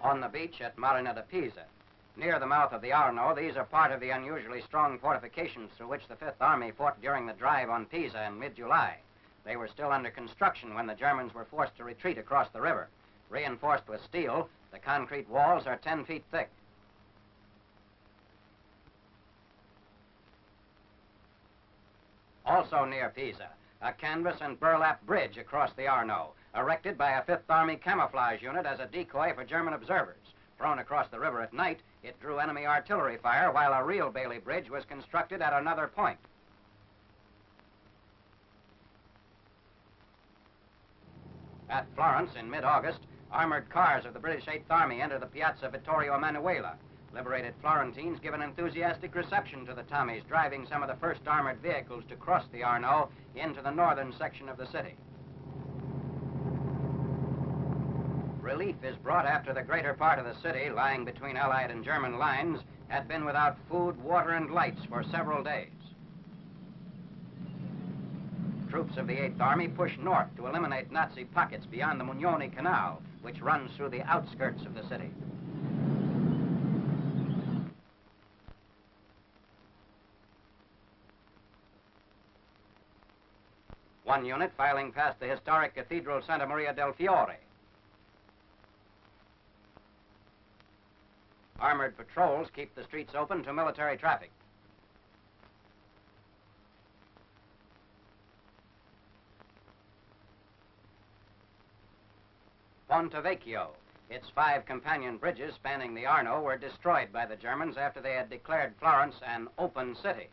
On the beach at Marina de Pise, near the mouth of the Arno, these are part of the unusually strong fortifications through which the Fifth Army fought during the drive on Pise in mid-July. They were still under construction when the Germans were forced to retreat across the river. Reinforced with steel, the concrete walls are 10 feet thick. Also near Pise, a canvas and burlap bridge across the Arno, erected by a Fifth Army camouflage unit as a decoy for German observers. Thrown across the river at night, it drew enemy artillery fire, while a real Bailey Bridge was constructed at another point. At Florence in mid-August, armored cars of the British Eighth Army enter the Piazza Vittorio Emanuele. Liberated Florentines give an enthusiastic reception to the Tommies, driving some of the first armored vehicles to cross the Arno into the northern section of the city. Relief is brought after the greater part of the city, lying between Allied and German lines, had been without food, water, and lights for several days. Troops of the Eighth Army push north to eliminate Nazi pockets beyond the Mugnoni Canal, which runs through the outskirts of the city. One unit filing past the historic Cathedral Santa Maria del Fiore. Armored patrols keep the streets open to military traffic. Ponte Vecchio. Its 5 companion bridges spanning the Arno were destroyed by the Germans after they had declared Florence an open city.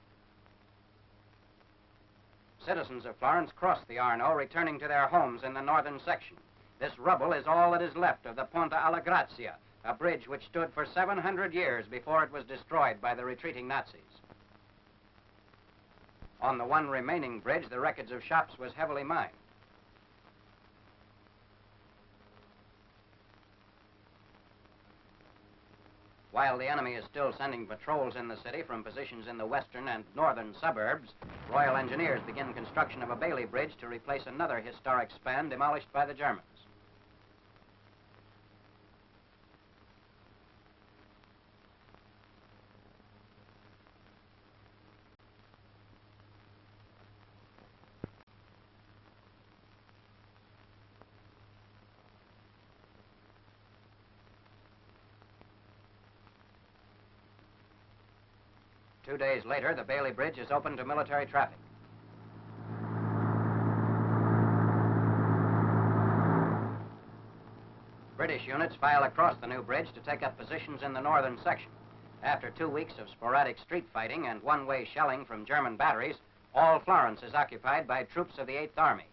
Citizens of Florence crossed the Arno, returning to their homes in the northern section. This rubble is all that is left of the Ponte alla Grazia, a bridge which stood for 700 years before it was destroyed by the retreating Nazis. On the one remaining bridge, the wreckage of shops was heavily mined. While the enemy is still sending patrols in the city from positions in the western and northern suburbs, Royal Engineers begin construction of a Bailey Bridge to replace another historic span demolished by the Germans. Two days later, the Bailey Bridge is open to military traffic. British units file across the new bridge to take up positions in the northern section. After 2 weeks of sporadic street fighting and one-way shelling from German batteries, all Florence is occupied by troops of the Eighth Army.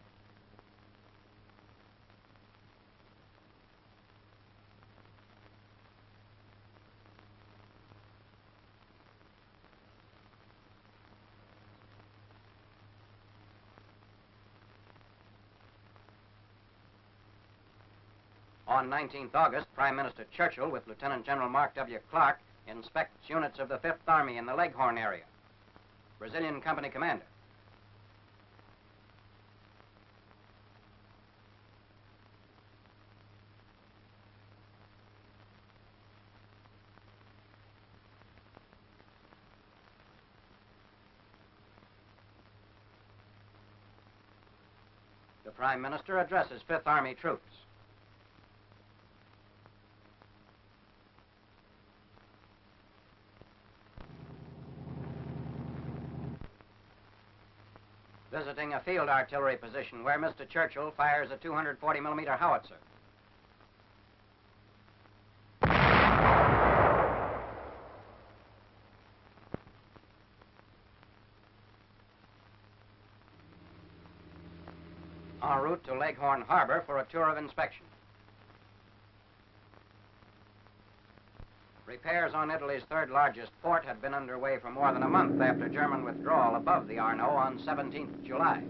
On 19th August, Prime Minister Churchill, with Lieutenant General Mark W. Clark, inspects units of the Fifth Army in the Leghorn area. Brazilian Company Commander. The Prime Minister addresses Fifth Army troops. Visiting a field artillery position where Mr. Churchill fires a 240mm howitzer. En route to Leghorn Harbor for a tour of inspection. Repairs on Italy's third largest port had been underway for more than a month after German withdrawal above the Arno on 17th July.